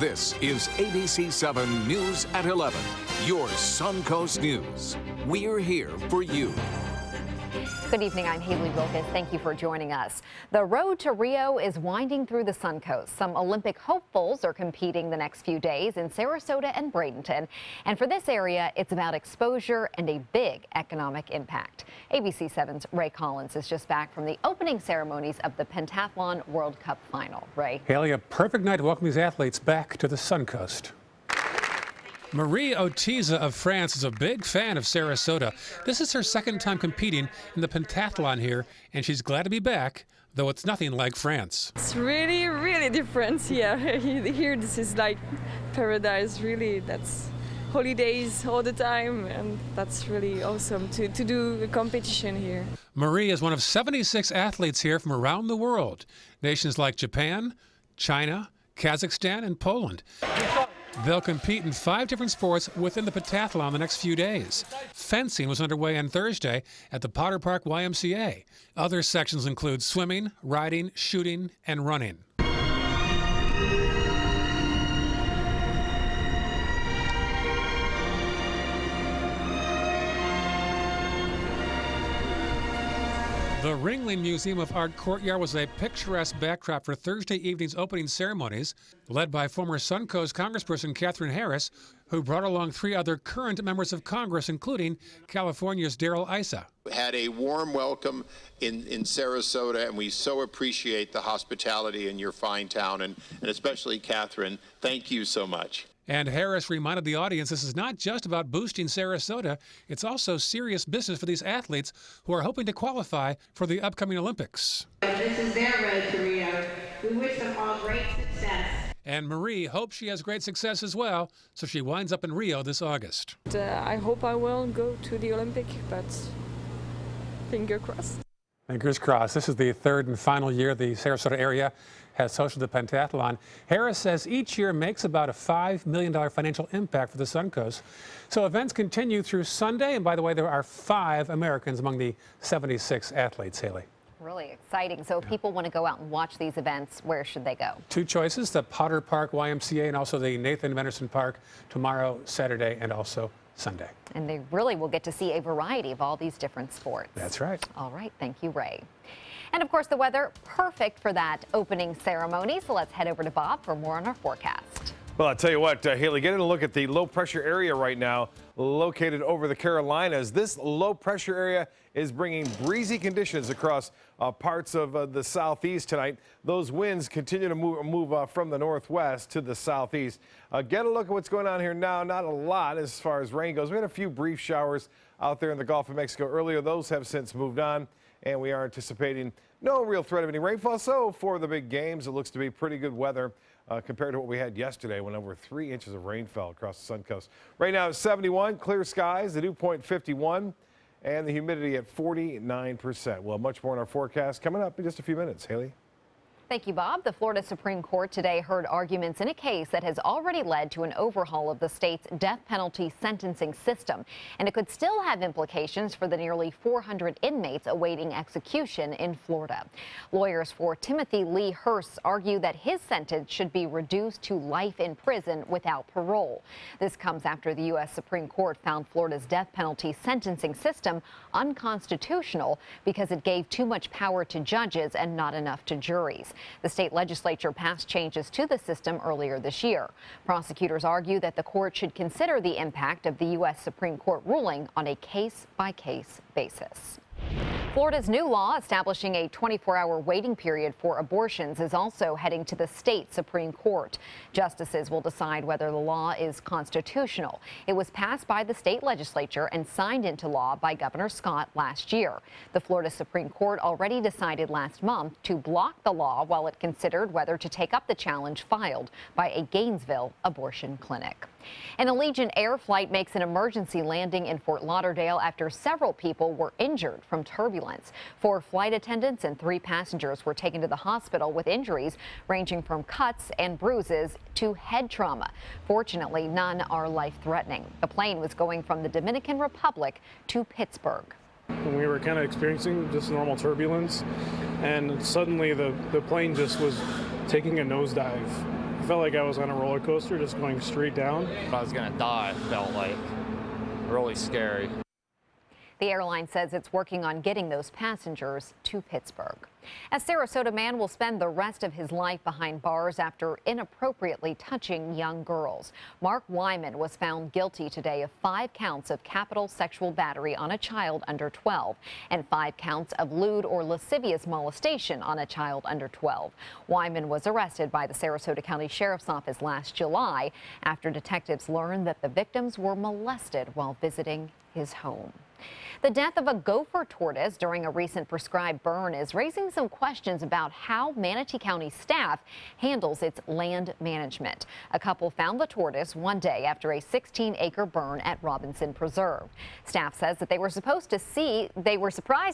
This is ABC 7 News at 11, your Suncoast News. We're here for you. Good evening, I'm Haley Wilkes. Thank you for joining us. The road to Rio is winding through the Suncoast. Some Olympic hopefuls are competing the next few days in Sarasota and Bradenton. And for this area, it's about exposure and a big economic impact. ABC 7's Ray Collins is just back from the opening ceremonies of the Pentathlon World Cup final. Ray. Haley, a perfect night to welcome these athletes back to the Suncoast. Marie Otiza of France is a big fan of Sarasota. This is her second time competing in the pentathlon here, and she's glad to be back, though it's nothing like France. It's really, really different. Yeah, here this is like paradise, really. That's holidays all the time, and that's really awesome to do a competition here. Marie is one of 76 athletes here from around the world. Nations like Japan, China, Kazakhstan, and Poland. They'll compete in 5 different sports within the pentathlon the next few days. Fencing was underway on Thursday at the Potter Park YMCA. Other sections include swimming, riding, shooting, and running. The Ringling Museum of Art Courtyard was a picturesque backdrop for Thursday evening's opening ceremonies, led by former Suncoast Congressperson Katherine Harris, who brought along 3 other current members of Congress, including California's Darrell Issa. Had a warm welcome in Sarasota, and we so appreciate the hospitality in your fine town, and especially Katherine. Thank you so much. And Harris reminded the audience this is not just about boosting Sarasota, it's also serious business for these athletes who are hoping to qualify for the upcoming Olympics. This is their road to Rio. We wish them all great success. And Marie hopes she has great success as well, so she winds up in Rio this August. I hope I will go to the Olympic, but finger crossed. Fingers crossed. This is the 3rd and final year the Sarasota area has hosted the pentathlon. Harris says each year makes about a $5 million financial impact for the Suncoast. So events continue through Sunday, and by the way, there are 5 Americans among the 76 athletes, Haley. Really exciting. So if people want to go out and watch these events, where should they go? 2 choices, the Potter Park YMCA and also the Nathan Menderson Park tomorrow, Saturday, and also Sunday. And they really will get to see a variety of all these different sports. That's right. All right. Thank you, Ray. And of course, the weather perfect for that opening ceremony. So let's head over to Bob for more on our forecast. Well, I'll tell you what, Haley, getting a look at the low pressure area right now located over the Carolinas. This low pressure area is bringing breezy conditions across parts of the southeast tonight. Those winds continue to move from the northwest to the southeast. Get a look at what's going on here now. Not a lot as far as rain goes. We had a few brief showers out there in the Gulf of Mexico earlier. Those have since moved on, and we are anticipating no real threat of any rainfall. So for the big games, it looks to be pretty good weather compared to what we had yesterday when over 3 inches of rain fell across the Suncoast. Right now it's 71, clear skies, the dew point 51, and the humidity at 49%. We'll have much more in our forecast coming up in just a few minutes. Haley? Thank you, Bob. The Florida Supreme Court today heard arguments in a case that has already led to an overhaul of the state's death penalty sentencing system. And it could still have implications for the nearly 400 inmates awaiting execution in Florida. Lawyers for Timothy Lee Hurst argue that his sentence should be reduced to life in prison without parole. This comes after the U.S. Supreme Court found Florida's death penalty sentencing system unconstitutional because it gave too much power to judges and not enough to juries. The state legislature passed changes to the system earlier this year. Prosecutors argue that the court should consider the impact of the U.S. Supreme Court ruling on a case-by-case basis. Florida's new law establishing a 24-hour waiting period for abortions is also heading to the state Supreme Court. Justices will decide whether the law is constitutional. It was passed by the state legislature and signed into law by Governor Scott last year. The Florida Supreme Court already decided last month to block the law while it considered whether to take up the challenge filed by a Gainesville abortion clinic. An Allegiant Air flight makes an emergency landing in Fort Lauderdale after several people were injured from turbulence. 4 flight attendants and 3 passengers were taken to the hospital with injuries ranging from cuts and bruises to head trauma. Fortunately, none are life-threatening. The plane was going from the Dominican Republic to Pittsburgh. We were kind of experiencing just normal turbulence, and suddenly the plane just was taking a nosedive. I felt like I was on a roller coaster just going straight down. I was gonna die, it felt like really scary. The airline says it's working on getting those passengers to Pittsburgh. A Sarasota man will spend the rest of his life behind bars after inappropriately touching young girls. Mark Wyman was found guilty today of 5 counts of capital sexual battery on a child under 12 and 5 counts of lewd or lascivious molestation on a child under 12. Wyman was arrested by the Sarasota County Sheriff's Office last July after detectives learned that the victims were molested while visiting his home. The death of a gopher tortoise during a recent prescribed burn is raising some questions about how Manatee County staff handles its land management. A couple found the tortoise one day after a 16-acre burn at Robinson Preserve. Staff says that they were surprised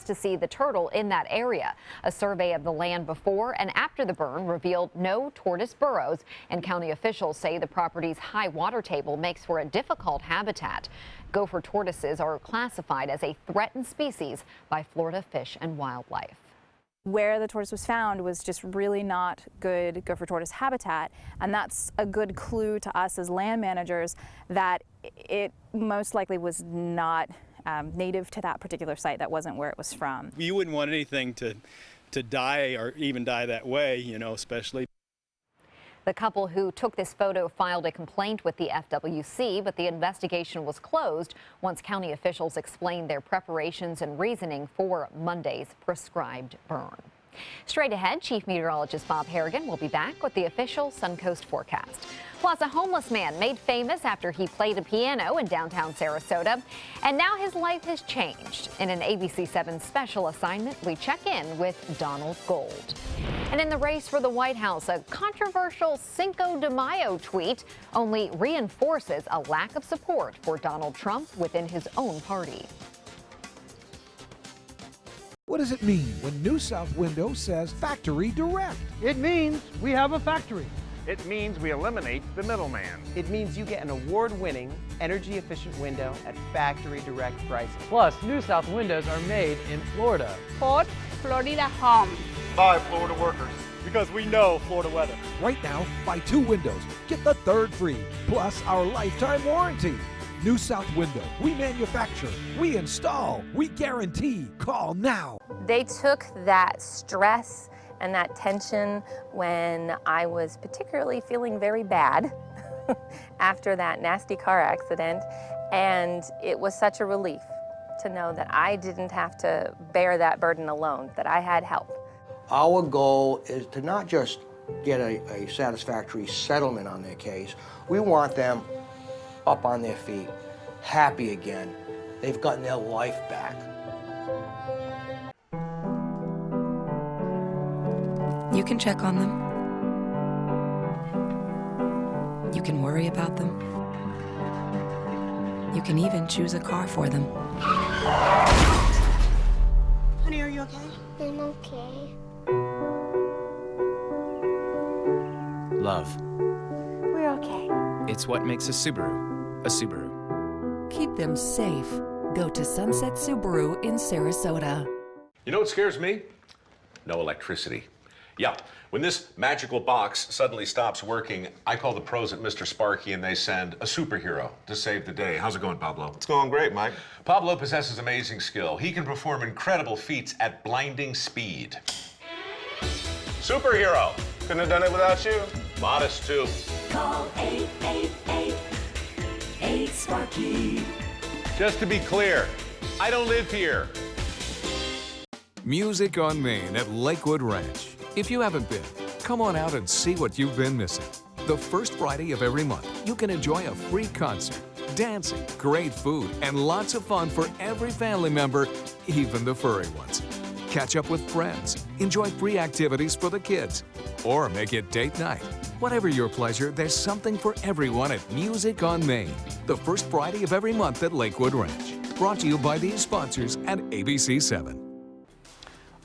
to see the turtle in that area. A survey of the land before and after the burn revealed no tortoise burrows, and county officials say the property's high water table makes for a difficult habitat. Gopher tortoises are classified as a threatened species by Florida Fish and Wildlife. Where the tortoise was found was just really not good gopher tortoise habitat, and that's a good clue to us as land managers that it most likely was not native to that particular site. That wasn't where it was from. You wouldn't want anything to die or even die that way, especially. The couple who took this photo filed a complaint with the FWC, but the investigation was closed once county officials explained their preparations and reasoning for Monday's prescribed burn. Straight ahead, Chief Meteorologist Bob Harrigan will be back with the official Suncoast forecast. Plus, a homeless man made famous after he played a piano in downtown Sarasota, and now his life has changed. In an ABC7 special assignment, we check in with Donald Gold. And in the race for the White House, a controversial Cinco de Mayo tweet only reinforces a lack of support for Donald Trump within his own party. What does it mean when New South Window says Factory Direct? It means we have a factory. It means we eliminate the middleman. It means you get an award-winning, energy-efficient window at factory direct prices. Plus, New South windows are made in Florida. Ford Florida Home. By Florida workers. Because we know Florida weather. Right now, buy 2 windows, get the 3rd free, plus our lifetime warranty. New South Window, we manufacture, we install, we guarantee. Call now. They took that stress and that tension when I was particularly feeling very bad after that nasty car accident, and it was such a relief to know that I didn't have to bear that burden alone, that I had help. Our goal is to not just get a satisfactory settlement on their case. We want them up on their feet, happy again. They've gotten their life back. You can check on them. You can worry about them. You can even choose a car for them. Honey, are you okay? I'm okay. Love. We're okay. It's what makes a Subaru a Subaru. Keep them safe. Go to Sunset Subaru in Sarasota. You know what scares me? No electricity. Yeah, when this magical box suddenly stops working, I call the pros at Mr. Sparky and they send a superhero to save the day. How's it going, Pablo? It's going great, Mike. Pablo possesses amazing skill. He can perform incredible feats at blinding speed. Superhero! Couldn't have done it without you. Modest, too. Call 888-8-SPARKY. Just to be clear, I don't live here. Music on Main at Lakewood Ranch. If you haven't been, come on out and see what you've been missing. The first Friday of every month, you can enjoy a free concert, dancing, great food, and lots of fun for every family member, even the furry ones. Catch up with friends, enjoy free activities for the kids, or make it date night. Whatever your pleasure, there's something for everyone at Music on Main, the first Friday of every month at Lakewood Ranch. Brought to you by these sponsors and ABC7.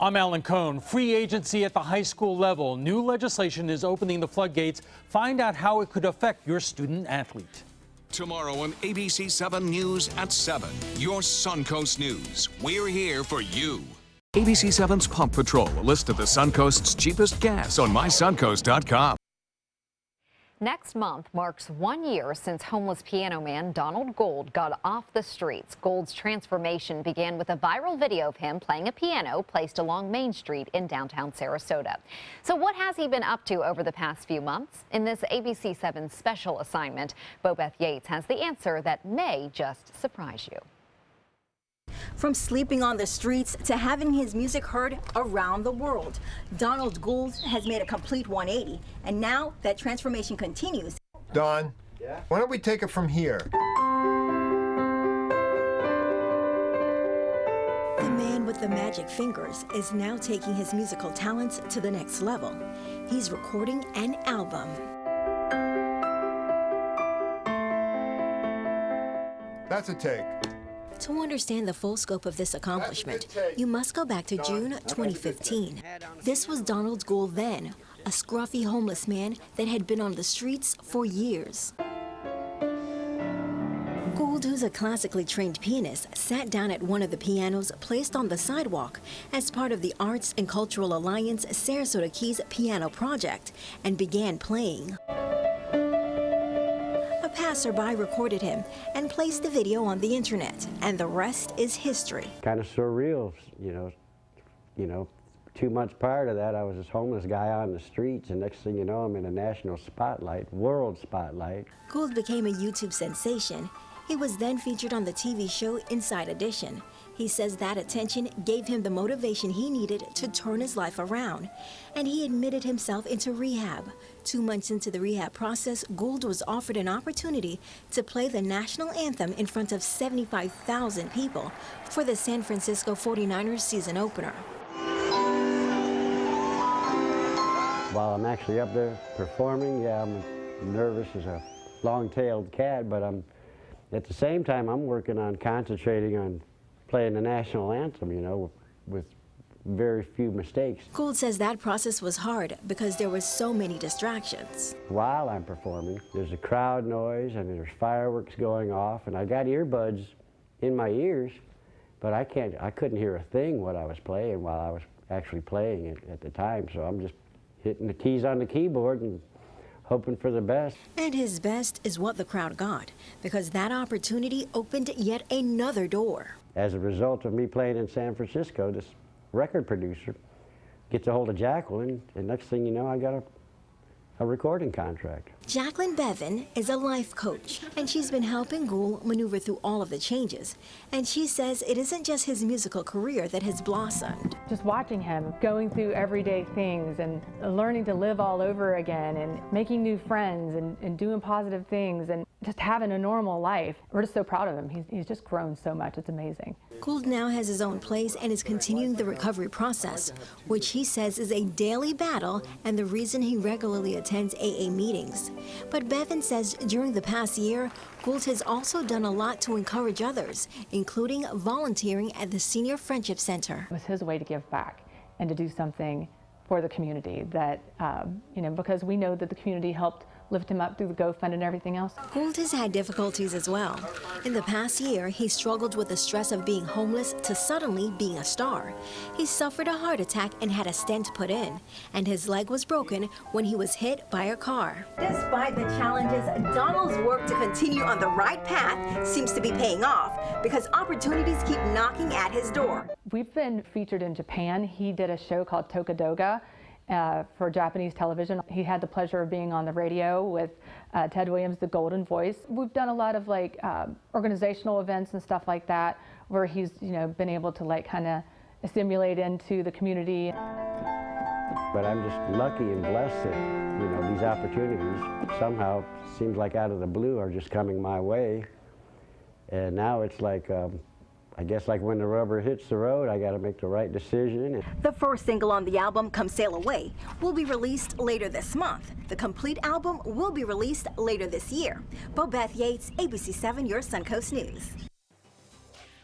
I'm Alan Cohn. Free agency at the high school level. New legislation is opening the floodgates. Find out how it could affect your student athlete. Tomorrow on ABC7 News at 7, your Suncoast News. We're here for you. ABC7's Pump Patrol, a list of the Suncoast's cheapest gas on mysuncoast.com. Next month marks 1 year since homeless piano man Donald Gould got off the streets. Gould's transformation began with a viral video of him playing a piano placed along Main Street in downtown Sarasota. So what has he been up to over the past few months? In this ABC7 special assignment, Bobeth Yates has the answer that may just surprise you. From sleeping on the streets to having his music heard around the world, Donald Gould has made a complete 180, and now that transformation continues. Don, why don't we take it from here? The man with the magic fingers is now taking his musical talents to the next level. He's recording an album. That's a take. To understand the full scope of this accomplishment, you must go back to June 2015. This was Donald Gould then, a scruffy homeless man that had been on the streets for years. Gould, who's a classically trained pianist, sat down at one of the pianos placed on the sidewalk as part of the Arts and Cultural Alliance Sarasota Keys piano project and began playing. Passerby recorded him and placed the video on the internet, and the rest is history. Kind of surreal, you know. 2 months prior to that, I was this homeless guy on the streets, and next thing you know, I'm in a national spotlight, world spotlight. Gould became a YouTube sensation. He was then featured on the TV show Inside Edition. He says that attention gave him the motivation he needed to turn his life around, and he admitted himself into rehab. 2 months into the rehab process, Gould was offered an opportunity to play the national anthem in front of 75,000 people for the San Francisco 49ers season opener. While I'm actually up there performing, yeah, I'm nervous as a long-tailed cat, but at the same time, I'm working on concentrating on playing the national anthem, you know, with very few mistakes. Gould says that process was hard because there were so many distractions. While I'm performing, there's a crowd noise and there's fireworks going off, and I got earbuds in my ears, but I couldn't hear a thing what I was playing while I was actually playing it at the time, so I'm just hitting the keys on the keyboard and hoping for the best. And his best is what the crowd got, because that opportunity opened yet another door. As a result of me playing in San Francisco, this record producer gets a hold of Jacqueline, and next thing you know, I got a recording contract. Jacqueline Bevan is a life coach, and she's been helping Gould maneuver through all of the changes. And she says it isn't just his musical career that has blossomed. Just watching him going through everyday things and learning to live all over again and making new friends and doing positive things and just having a normal life. We're just so proud of him. He's just grown so much. It's amazing. Gould now has his own place and is continuing the recovery process, which he says is a daily battle and the reason he regularly attends AA meetings. But Bevan says during the past year, Gould has also done a lot to encourage others, including volunteering at the Senior Friendship Center. It was his way to give back and to do something for the community that, you know, because we know that the community helped lift him up through the GoFund and everything else. Gould has had difficulties as well. In the past year, he struggled with the stress of being homeless to suddenly being a star. He suffered a heart attack and had a stent put in, and his leg was broken when he was hit by a car. Despite the challenges, Donald's work to continue on the right path seems to be paying off because opportunities keep knocking at his door. We've been featured in Japan. He did a show called Tokadoga for Japanese television. He had the pleasure of being on the radio with Ted Williams, the Golden Voice. We've done a lot of like organizational events and stuff like that where he's, you know, been able to like kind of assimilate into the community. But I'm just lucky and blessed that, you know, these opportunities somehow seems like out of the blue are just coming my way. And now it's like, I guess like when the rubber hits the road, I got to make the right decision. The first single on the album, Come Sail Away, will be released later this month. The complete album will be released later this year. Bobeth Yates, ABC7, your Suncoast News.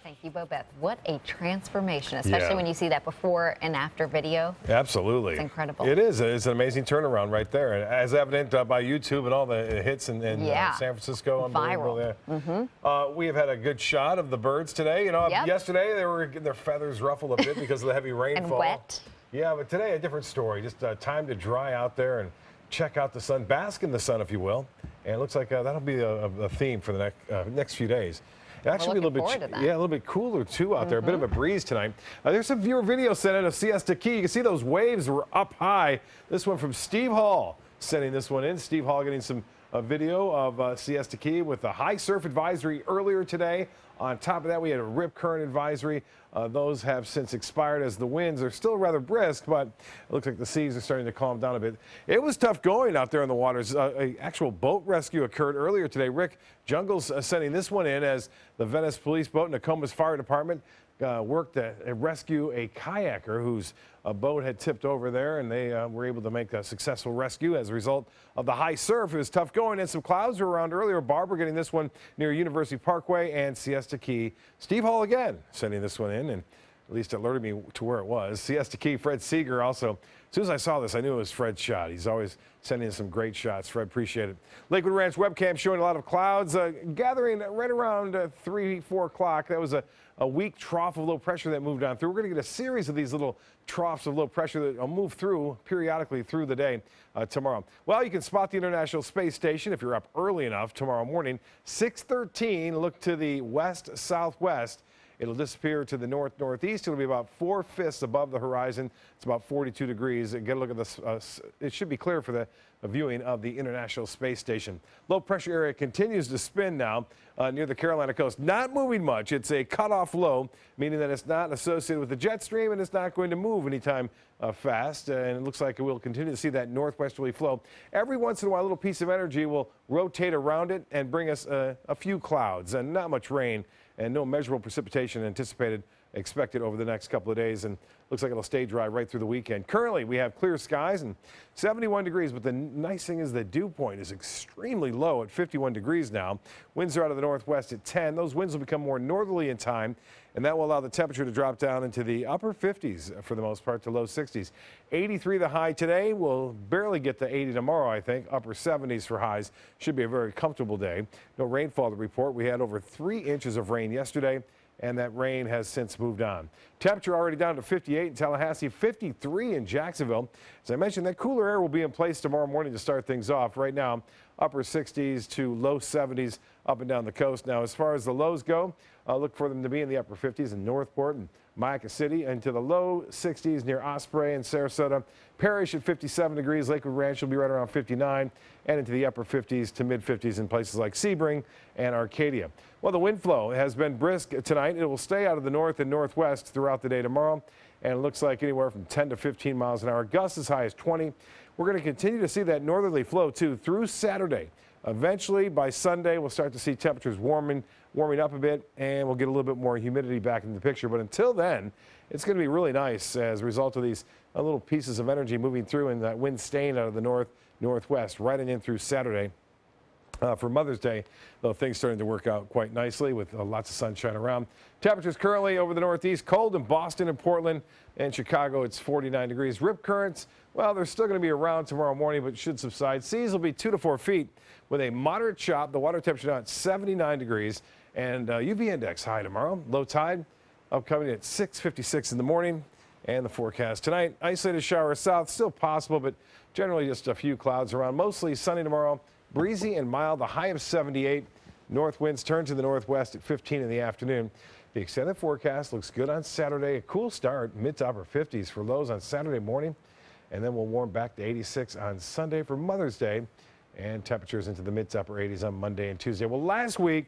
Thank you, Bobeth. What a transformation, especially when you see that before and after video. Absolutely. It's incredible. It is. It's an amazing turnaround right there. And as evident by YouTube and all the hits in San Francisco. Viral. We have had a good shot of the birds today. You know, yesterday they were getting their feathers ruffled a bit because of the heavy rainfall. And wet. Yeah, but today a different story. Just time to dry out there and check out the sun, bask in the sun, if you will. And it looks like that'll be a theme for the next few days. It actually be a little bit, a little bit cooler too out there. A bit of a breeze tonight. There's some viewer video sent in of Siesta Key. You can see those waves were up high. This one from Steve Hall sending this one in. Steve Hall getting some video of Siesta Key with a high surf advisory earlier today. On top of that, we had a rip current advisory. Those have since expired as the winds are still rather brisk, but it looks like the seas are starting to calm down a bit. It was tough going out there in the waters. An actual boat rescue occurred earlier today. Rick Jungles sending this one in as the Venice Police Boat and Nokomis Fire Department worked to rescue a kayaker whose boat had tipped over there, and they were able to make a successful rescue as a result of the high surf. It was tough going, and some clouds were around earlier. Barbara getting this one near University Parkway and Siesta Key. Steve Hall again sending this one in, and at least alerted me to where it was. Siesta Key, Fred Seeger also. As soon as I saw this, I knew it was Fred's shot. He's always sending in some great shots. Fred, appreciate it. Lakewood Ranch webcam showing a lot of clouds gathering right around 3, 4 o'clock. That was a weak trough of low pressure that moved on through. We're going to get a series of these little troughs of low pressure that will move through periodically through the day tomorrow. Well, you can spot the International Space Station if you're up early enough tomorrow morning. 6:13, look to the west-southwest. It'll disappear to the north-northeast. It'll be about 4/5 above the horizon. It's about 42 degrees. Get a look at this. It should be clear for the viewing of the International Space Station. Low pressure area continues to spin now near the Carolina coast. Not moving much. It's a cutoff low, meaning that it's not associated with the jet stream and it's not going to move anytime fast. And it looks like we'll continue to see that northwesterly flow. Every once in a while, a little piece of energy will rotate around it and bring us a few clouds and not much rain. And no measurable precipitation expected over the next couple of days, and looks like it'll stay dry right through the weekend. Currently, we have clear skies and 71 degrees, but the nice thing is the dew point is extremely low at 51 degrees now. Winds are out of the northwest at 10. Those winds will become more northerly in time, and that will allow the temperature to drop down into the upper 50s for the most part to low 60s. 83 the high today. We'll barely get to 80 tomorrow, I think. Upper 70s for highs. Should be a very comfortable day. No rainfall to report. We had over 3 inches of rain yesterday, and that rain has since moved on. Temperature already down to 58 in Tallahassee, 53 in Jacksonville. As I mentioned, that cooler air will be in place tomorrow morning to start things off. Right now, upper 60s to low 70s up and down the coast. Now, as far as the lows go, look for them to be in the upper 50s in Northport and Mayaca City, into the low 60s near Osprey and Sarasota. Parrish at 57 degrees. Lakewood Ranch will be right around 59, and into the upper 50s to mid 50s in places like Sebring and Arcadia. Well, the wind flow has been brisk tonight. It will stay out of the north and northwest throughout the day tomorrow, and it looks like anywhere from 10 to 15 miles an hour. Gusts as high as 20. We're going to continue to see that northerly flow too through Saturday. Eventually, by Sunday, we'll start to see temperatures warming up a bit, and we'll get a little bit more humidity back into the picture. But until then, it's going to be really nice as a result of these little pieces of energy moving through and that wind staying out of the northwest, right in through Saturday. For Mother's Day, though, things starting to work out quite nicely with lots of sunshine around. Temperatures currently over the northeast, cold in Boston and Portland and Chicago. It's 49 degrees. Rip currents, well, they're still going to be around tomorrow morning, but should subside. Seas will be 2 to 4 feet with a moderate chop. The water temperature now at 79 degrees, and UV index high tomorrow. Low tide upcoming at 6:56 in the morning. And the forecast tonight, isolated shower south, still possible, but generally just a few clouds around. Mostly sunny tomorrow. Breezy and mild, the high of 78. North winds turn to the northwest at 15 in the afternoon. The extended forecast looks good on Saturday. A cool start, mid to upper 50s for lows on Saturday morning. And then we'll warm back to 86 on Sunday for Mother's Day. And temperatures into the mid to upper 80s on Monday and Tuesday. Well, last week,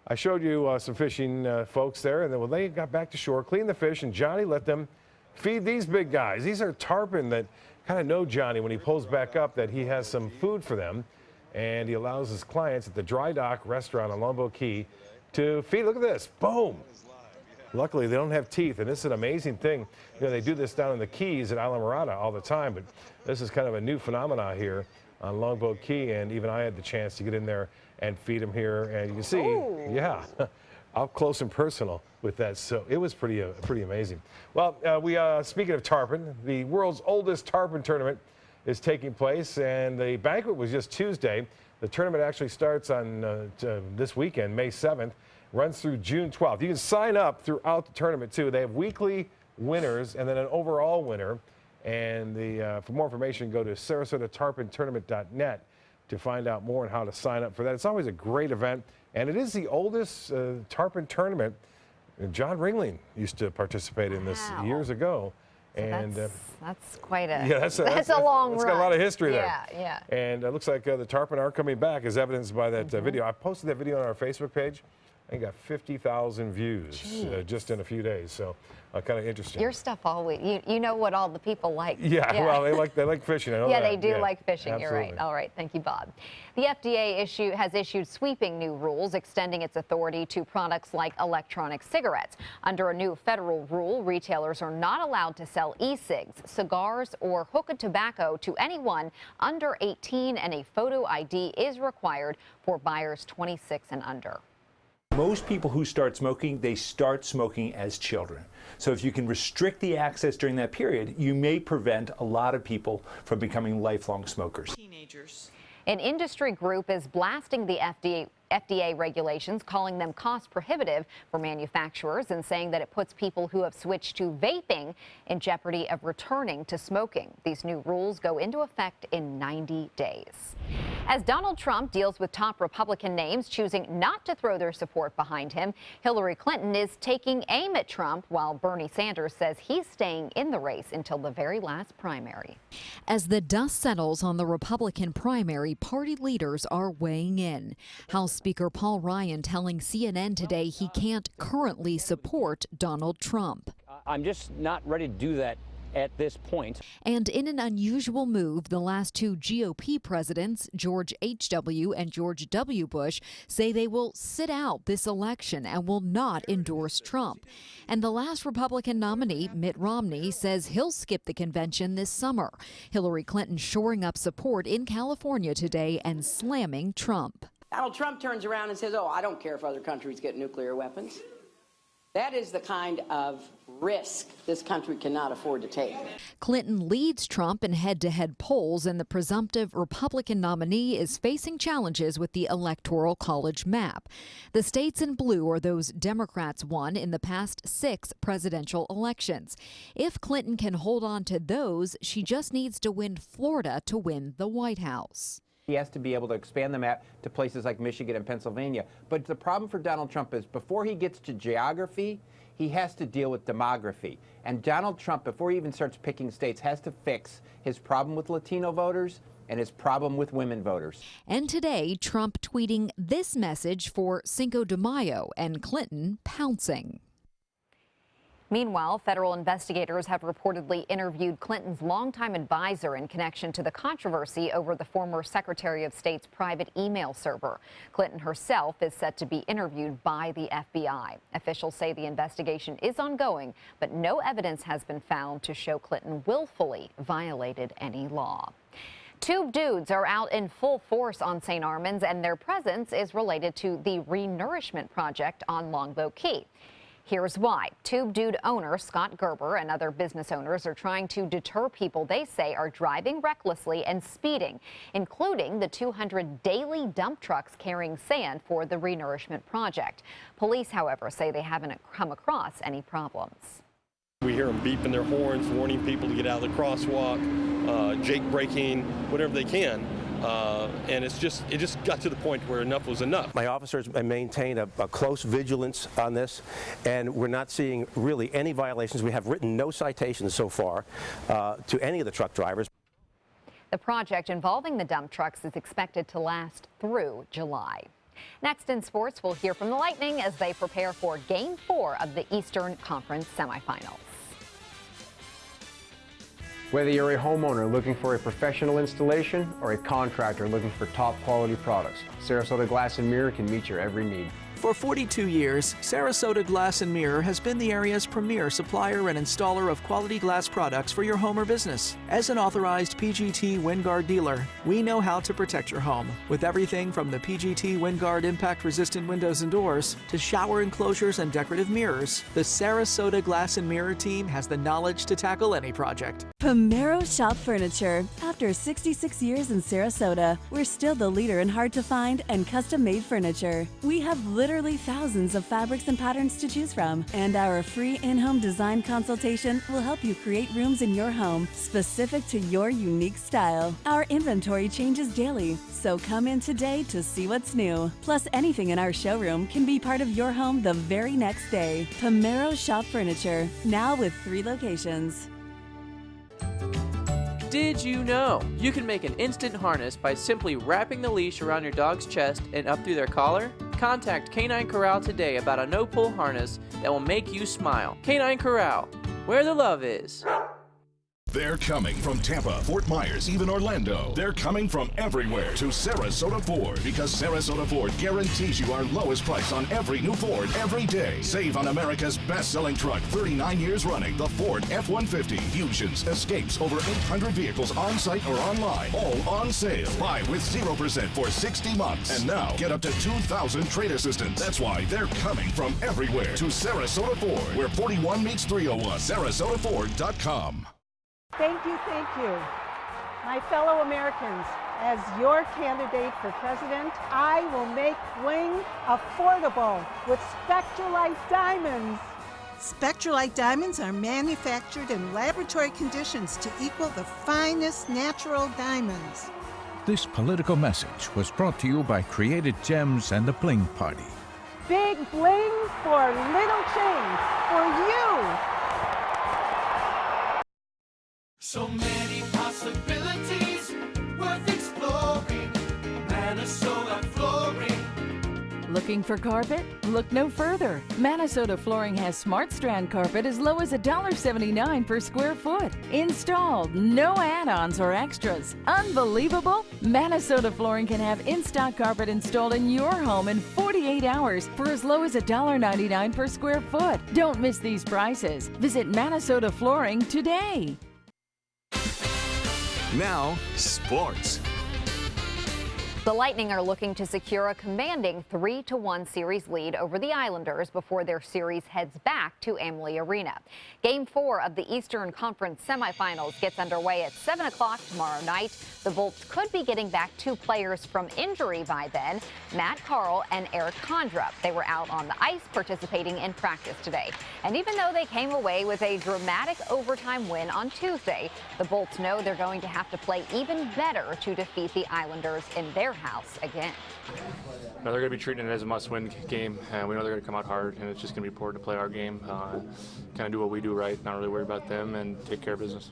I showed you some fishing folks there. And then when they got back to shore, cleaned the fish, and Johnny let them feed these big guys. These are tarpon that kind of know Johnny when he pulls back up that he has some food for them. And he allows his clients at the Dry Dock restaurant on Longboat Key to feed. Look at this. Boom. Luckily, they don't have teeth, and this is an amazing thing. You know, they do this down in the Keys at Islamorada all the time, but this is kind of a new phenomenon here on Longboat Key, and even I had the chance to get in there and feed them here. And you can see, yeah, up close and personal with that. So it was pretty amazing. Well, speaking of tarpon, the world's oldest tarpon tournament is taking place, and the banquet was just Tuesday. The tournament actually starts on this weekend, May 7th, runs through June 12th. You can sign up throughout the tournament, too. They have weekly winners and then an overall winner, And for more information, go to SarasotaTarponTournament.net to find out more on how to sign up for that. It's always a great event, and it is the oldest tarpon tournament. John Ringling used to participate in this years ago. So and that's quite a that's a long run. It's got a lot of history there. Yeah. And it looks like the tarpon are coming back, as evidenced by that video. I posted that video on our Facebook page. I got 50,000 views just in a few days. So kind of interesting. Your stuff always, you know what all the people like. Yeah. Well, they like fishing. I know yeah, that. they do like fishing. Absolutely. You're right. All right. Thank you, Bob. The FDA has issued sweeping new rules extending its authority to products like electronic cigarettes. Under a new federal rule, retailers are not allowed to sell e-cigs, cigars, or hookah tobacco to anyone under 18, and a photo ID is required for buyers 26 and under. Most people who start smoking, they start smoking as children. So if you can restrict the access during that period, you may prevent a lot of people from becoming lifelong smokers. Teenagers. An industry group is blasting the FDA regulations, calling them cost prohibitive for manufacturers and saying that it puts people who have switched to vaping in jeopardy of returning to smoking. These new rules go into effect in 90 days. As Donald Trump deals with top Republican names choosing not to throw their support behind him, Hillary Clinton is taking aim at Trump, while Bernie Sanders says he's staying in the race until the very last primary. As the dust settles on the Republican primary, party leaders are weighing in. House Speaker Paul Ryan telling CNN today he can't currently support Donald Trump. I'm just not ready to do that at this point. And in an unusual move, the last two GOP presidents, George H.W. and George W. Bush, say they will sit out this election and will not endorse Trump. And the last Republican nominee, Mitt Romney, says he'll skip the convention this summer. Hillary Clinton shoring up support in California today and slamming Trump. Donald Trump turns around and says, oh, I don't care if other countries get nuclear weapons. That is the kind of risk this country cannot afford to take. Clinton leads Trump in head-to-head polls, and the presumptive Republican nominee is facing challenges with the Electoral College map. The states in blue are those Democrats won in the past 6 presidential elections. If Clinton can hold on to those, she just needs to win Florida to win the White House. He has to be able to expand the map to places like Michigan and Pennsylvania. But the problem for Donald Trump is before he gets to geography, he has to deal with demography. And Donald Trump, before he even starts picking states, has to fix his problem with Latino voters and his problem with women voters. And today, Trump tweeting this message for Cinco de Mayo and Clinton pouncing. Meanwhile, federal investigators have reportedly interviewed Clinton's longtime advisor in connection to the controversy over the former Secretary of State's private email server. Clinton herself is set to be interviewed by the FBI. Officials say the investigation is ongoing, but no evidence has been found to show Clinton willfully violated any law. Tube dudes are out in full force on St. Armands, and their presence is related to the Renourishment Project on Longboat Key. Here's why. Tube Dude owner Scott Gerber and other business owners are trying to deter people they say are driving recklessly and speeding, including the 200 daily dump trucks carrying sand for the Renourishment Project. Police, however, say they haven't come across any problems. We hear them beeping their horns, warning people to get out of the crosswalk, jake braking, whatever they can. And it just got to the point where enough was enough. My officers maintain a close vigilance on this, and we're not seeing really any violations. We have written no citations so far to any of the truck drivers. The project involving the dump trucks is expected to last through July. Next in sports, we'll hear from the Lightning as they prepare for Game 4 of the Eastern Conference semifinals. Whether you're a homeowner looking for a professional installation or a contractor looking for top quality products, Sarasota Glass and Mirror can meet your every need. For 42 years, Sarasota Glass and Mirror has been the area's premier supplier and installer of quality glass products for your home or business. As an authorized PGT WinGuard dealer, we know how to protect your home with everything from the PGT WinGuard impact-resistant windows and doors to shower enclosures and decorative mirrors. The Sarasota Glass and Mirror team has the knowledge to tackle any project. Pomero Shop Furniture. After 66 years in Sarasota, we're still the leader in hard-to-find and custom-made furniture. We have literally thousands of fabrics and patterns to choose from. And our free in-home design consultation will help you create rooms in your home specific to your unique style. Our inventory changes daily, so come in today to see what's new. Plus, anything in our showroom can be part of your home the very next day. Pomero Shop Furniture, now with 3 locations. Did you know you can make an instant harness by simply wrapping the leash around your dog's chest and up through their collar? Contact Canine Corral today about a no-pull harness that will make you smile. Canine Corral, where the love is. They're coming from Tampa, Fort Myers, even Orlando. They're coming from everywhere to Sarasota Ford, because Sarasota Ford guarantees you our lowest price on every new Ford every day. Save on America's best-selling truck, 39 years running, the Ford F-150. Fusions, Escapes, over 800 vehicles on-site or online, all on sale. Buy with 0% for 60 months. And now, get up to $2,000 trade assistance. That's why they're coming from everywhere to Sarasota Ford, where 41 meets 301. SarasotaFord.com. Thank you, my fellow Americans. As your candidate for president, I will make Bling affordable with Spectralite diamonds. Spectralite diamonds are manufactured in laboratory conditions to equal the finest natural diamonds. This political message was brought to you by Created Gems and the Bling Party. Big bling for little change for you. So many possibilities worth exploring. Minnesota Flooring. Looking for carpet? Look no further. Minnesota Flooring has Smart Strand carpet as low as $1.79 per square foot. Installed, no add-ons or extras. Unbelievable? Minnesota Flooring can have in-stock carpet installed in your home in 48 hours for as low as $1.99 per square foot. Don't miss these prices. Visit Minnesota Flooring today. Now, sports. The Lightning are looking to secure a commanding 3-1 series lead over the Islanders before their series heads back to Amalie Arena. Game 4 of the Eastern Conference semifinals gets underway at 7 o'clock tomorrow night. The Bolts could be getting back 2 players from injury by then, Matt Carle and Eric Kondrup. They were out on the ice participating in practice today. And even though they came away with a dramatic overtime win on Tuesday, the Bolts know they're going to have to play even better to defeat the Islanders in their house again. No, they're going to be treating it as a must-win game, and we know they're going to come out hard, and it's just going to be important to play our game, kind of do what we do right, not really worry about them, and take care of business.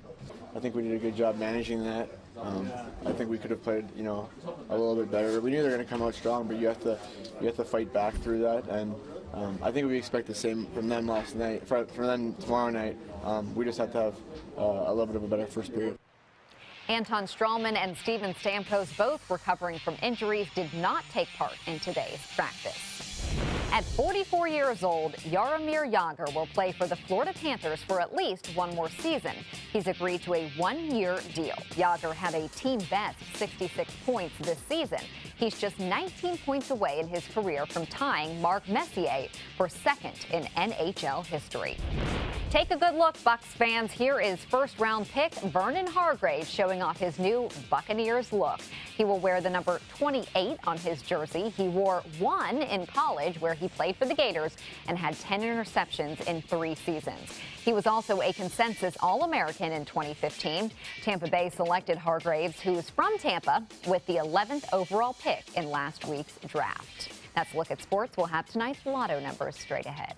I think we did a good job managing that. I think we could have played, a little bit better. We knew they were going to come out strong, but you have to fight back through that, and I think we expect the same from them last night, from them tomorrow night. We just have to have a little bit of a better first period. Anton Strawman and Steven Stamkos, both recovering from injuries, did not take part in today's practice. At 44 years old, Jaromir Jagr will play for the Florida Panthers for at least one more season. He's agreed to a 1-year deal. Jagr had a team best 66 points this season. He's just 19 points away in his career from tying Mark Messier for second in NHL history. Take a good look, Bucs fans. Here is first-round pick Vernon Hargreaves showing off his new Buccaneers look. He will wear the number 28 on his jersey. He wore 1 in college, where he played for the Gators and had 10 interceptions in 3 seasons. He was also a consensus All-American in 2015. Tampa Bay selected Hargreaves, who's from Tampa, with the 11th overall pick in last week's draft. That's a look at sports. We'll have tonight's lotto numbers straight ahead.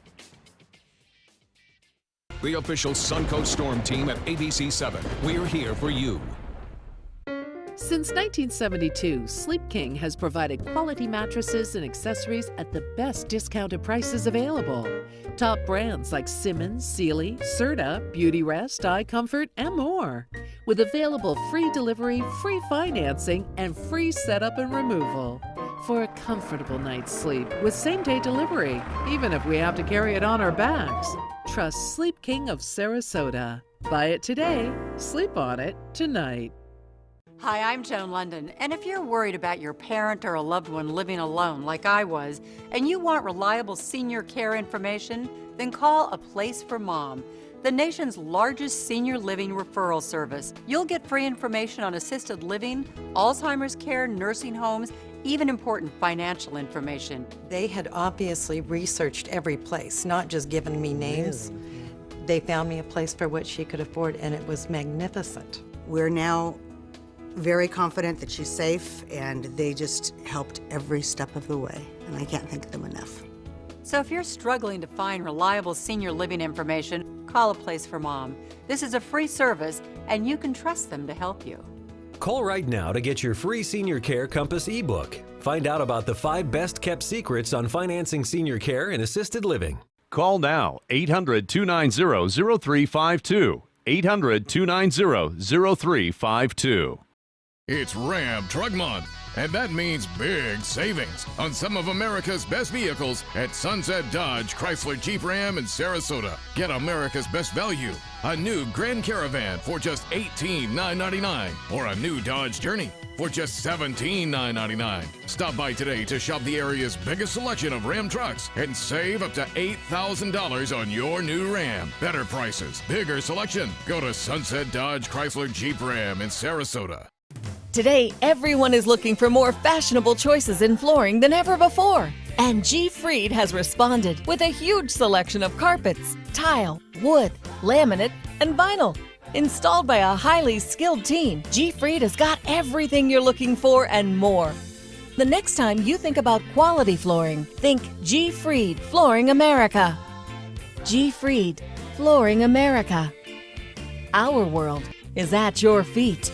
The official Suncoast Storm team at ABC 7. We're here for you. Since 1972, Sleep King has provided quality mattresses and accessories at the best discounted prices available. Top brands like Simmons, Sealy, Serta, Beautyrest, iComfort, and more. With available free delivery, free financing, and free setup and removal. For a comfortable night's sleep with same-day delivery, even if we have to carry it on our backs. Trust Sleep King of Sarasota. Buy it today, sleep on it tonight. Hi, I'm Joan London, and if you're worried about your parent or a loved one living alone like I was, and you want reliable senior care information, then call A Place for Mom, the nation's largest senior living referral service. You'll get free information on assisted living, Alzheimer's care, nursing homes, even important financial information. They had obviously researched every place, not just given me names. They found me a place for what she could afford, and it was magnificent. We're now very confident that she's safe, and they just helped every step of the way, and I can't thank them enough. So if you're struggling to find reliable senior living information, call A Place for Mom. This is a free service, and you can trust them to help you. Call right now to get your free Senior Care Compass ebook. Find out about the 5 best-kept secrets on financing senior care and assisted living. Call now, 800-290-0352. 800-290-0352. It's Ram Truck Month, and that means big savings on some of America's best vehicles at Sunset Dodge, Chrysler, Jeep Ram in Sarasota. Get America's best value, a new Grand Caravan for just $18,999 or a new Dodge Journey for just $17,999. Stop by today to shop the area's biggest selection of Ram trucks and save up to $8,000 on your new Ram. Better prices, bigger selection. Go to Sunset Dodge, Chrysler, Jeep Ram in Sarasota. Today, everyone is looking for more fashionable choices in flooring than ever before. And G. Fried has responded with a huge selection of carpets, tile, wood, laminate, and vinyl. Installed by a highly skilled team, G. Fried has got everything you're looking for and more. The next time you think about quality flooring, think G. Fried Flooring America. G. Fried Flooring America. Our world is at your feet.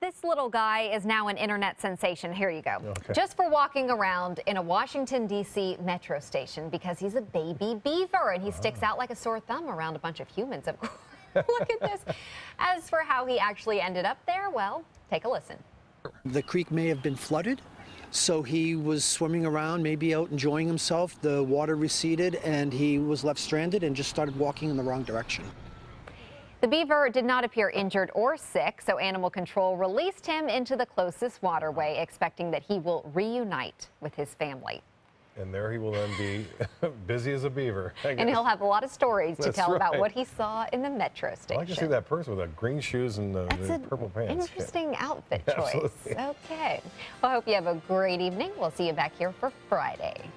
This little guy is now an internet sensation. Here you go. Okay. Just for walking around in a Washington, D.C. metro station because he's a baby beaver and he sticks out like a sore thumb around a bunch of humans, of course. Look at this. As for how he actually ended up there, well, take a listen. The creek may have been flooded, so he was swimming around, maybe out enjoying himself. The water receded and he was left stranded and just started walking in the wrong direction. The beaver did not appear injured or sick, so Animal Control released him into the closest waterway, expecting that he will reunite with his family. And there he will then be busy as a beaver. And he'll have a lot of stories to tell about right. what he saw in the metro station. I like to see that person with the green shoes and the purple pants. Interesting outfit choice. Absolutely. Okay. Well, I hope you have a great evening. We'll see you back here for Friday.